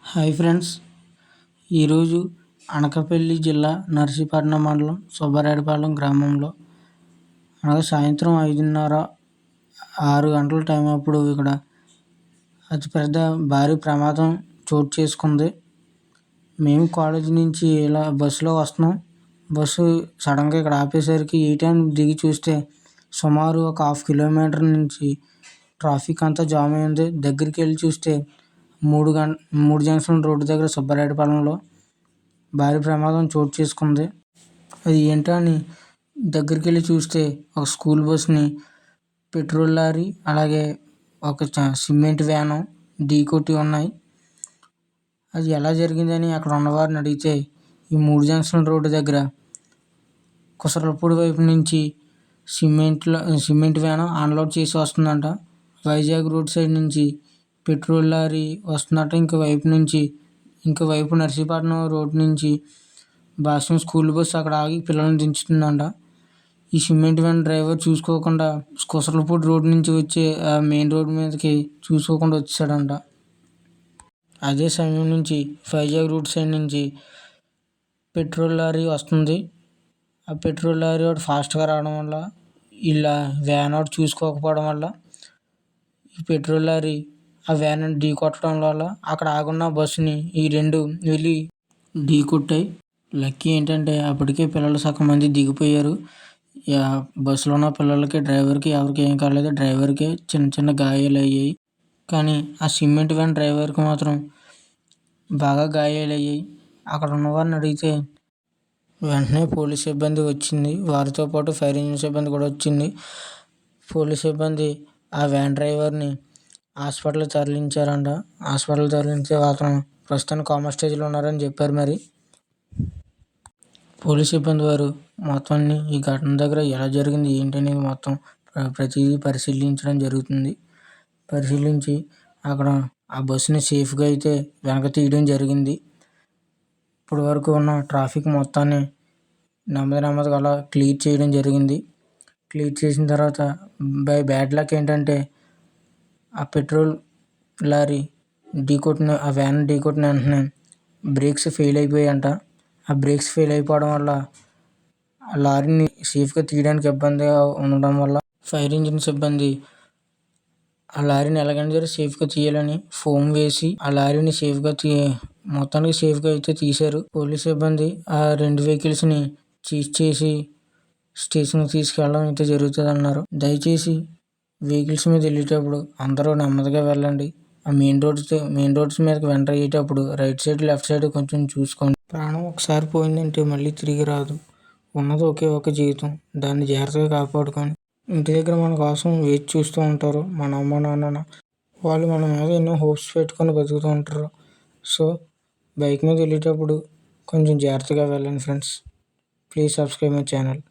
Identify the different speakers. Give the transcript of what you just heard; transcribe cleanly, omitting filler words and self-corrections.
Speaker 1: Hi friends, ఈరోజు అనకాపల్లి జిల్లా నర్సీపట్నం మండలం సుబ్బారెడ్డిపాలెం గ్రామంలో అనగా సాయంత్రం 5:30 6 గంటల టైం అప్పుడు ఇక్కడ అతిపెద్ద భారీ ప్రమాదం చోటు చేసుకుంది. మేము కాలేజీ నుంచి ఇలా బస్సులో వస్తున్నాం. బస్సు సడన్గా ఇక్కడ ఆపేసరికి ఈ టైం దిగి చూస్తే సుమారు ఒక 1/2 కిలోమీటర్ నుంచి ట్రాఫిక్ అంతా జామ్ అయింది. దగ్గరికి వెళ్ళి చూస్తే 3 జంక్షన్ రోడ్డు దగ్గర సుబ్బారెడ్డిపాలెంలో భారీ ప్రమాదం చోటు చేసుకుంది. అది ఏంటో అని దగ్గరికి వెళ్ళి చూస్తే ఒక స్కూల్ బస్ని పెట్రోల్ లారీ అలాగే ఒక సిమెంట్ వ్యాను ఢీకొట్టి ఉన్నాయి. అది ఎలా జరిగిందని అక్కడ ఉన్నవారిని అడిగితే ఈ 3 జంక్షన్ రోడ్డు దగ్గర కుసరలపూడి వైపు నుంచి సిమెంట్ వ్యాను అన్లోడ్ చేసి వస్తుందంట. వైజాగ్ రోడ్ సైడ్ నుంచి పెట్రోల్ లారీ వస్తుందట. ఇంకోవైపు నర్సీపట్నం రోడ్ నుంచి భాష్యం స్కూల్ బస్సు అక్కడ ఆగి పిల్లల్ని దించుతుందంట. ఈ సిమెంట్ వ్యాన్ డ్రైవర్ చూసుకోకుండా కుసరలపూడి రోడ్ నుంచి వచ్చే మెయిన్ రోడ్ మీదకి చూసుకోకుండా వచ్చాడంట. అదే సమయం నుంచి వైజాగ్ రోడ్ సైడ్ నుంచి పెట్రోల్ లారీ వస్తుంది. ఆ పెట్రోల్ లారీ వాడు ఫాస్ట్గా రావడం వల్ల ఇలా వ్యాన్ వాడు చూసుకోకపోవడం వల్ల ఈ పెట్రోల్ లారీ ఆ వ్యాన్ ఢీ కొట్టడం వల్ల అక్కడ ఆగున్న బస్సుని ఈ రెండు వెళ్ళి ఢీ కొట్టాయి. లక్కీ ఏంటంటే అప్పటికే పిల్లలు సగం మంది దిగిపోయారు. బస్సులో ఉన్న పిల్లలకి డ్రైవర్కి ఎవరికి ఏం కాలేదు. డ్రైవర్కి చిన్న చిన్న గాయాలు అయ్యాయి. కానీ ఆ సిమెంట్ వ్యాన్ డ్రైవర్కి మాత్రం బాగా గాయాలు అయ్యాయి. అక్కడ ఉన్నవారిని అడిగితే వెంటనే పోలీస్ సిబ్బంది వచ్చింది. వారితో పాటు ఫైర్ ఇంజిన్ సిబ్బంది కూడా వచ్చింది. పోలీస్ సిబ్బంది ఆ వ్యాన్ డ్రైవర్ని హాస్పిటల్కి తరలించారంట. హాస్పిటల్కి తరలించి అతను ప్రస్తుతానికి కోమా స్టేజ్లో ఉన్నారని చెప్పారు. మరి పోలీస్ సిబ్బంది వారు మొత్తం ఈ ఘటన దగ్గర ఎలా జరిగింది ఏంటనేది మొత్తం ప్రతిదీ పరిశీలించడం జరుగుతుంది. పరిశీలించి అక్కడ ఆ బస్సుని సేఫ్గా అయితే వెనక తీయడం జరిగింది. ఇప్పటి వరకు ఉన్న ట్రాఫిక్ మొత్తాన్ని నెమ్మదిగా అలా క్లియర్ చేయడం జరిగింది. క్లియర్ చేసిన తర్వాత బై బ్యాడ్ లక్ ఏంటంటే ఆ పెట్రోల్ లారీ ఆ వ్యాన్ ఢీకొట్టిన వెంటనే బ్రేక్స్ ఫెయిల్ అయిపోయాయంట. ఆ బ్రేక్స్ ఫెయిల్ అయిపోవడం వల్ల ఆ లారీని సేఫ్గా తీయడానికి ఇబ్బందిగా ఉండడం వల్ల ఫైర్ ఇంజిన్ సిబ్బంది ఆ లారీని ఎలాగైనా సరే సేఫ్గా తీయాలని ఫోమ్ వేసి ఆ లారీని మొత్తానికి సేఫ్గా అయితే తీశారు. పోలీస్ సిబ్బంది ఆ 2 వెహికల్స్ని సీజ్ చేసి స్టేషన్కి తీసుకెళ్ళడం అయితే జరుగుతుంది అన్నారు. దయచేసి వెహికల్స్ మీద వెళ్ళేటప్పుడు అందరూ నెమ్మదిగా వెళ్ళండి. ఆ మెయిన్ రోడ్స్ మీదకి ఎంటర్ అయ్యేటప్పుడు రైట్ సైడ్ లెఫ్ట్ సైడ్ కొంచెం చూసుకోండి. ప్రాణం ఒకసారి పోయిందంటే మళ్ళీ తిరిగి రాదు. ఉన్నది ఒకే ఒక జీవితం, దాన్ని జాగ్రత్తగా కాపాడుకొని ఇంటి దగ్గర మన కోసం వేచి చూస్తూ ఉంటారు మన అమ్మ నాన్న. వాళ్ళు మన మీద ఎన్నో హోప్స్ పెట్టుకొని బతుకుతూ ఉంటారు. సో బైక్ మీద వెళ్ళేటప్పుడు కొంచెం జాగ్రత్తగా వెళ్ళండి friends. Please subscribe my channel.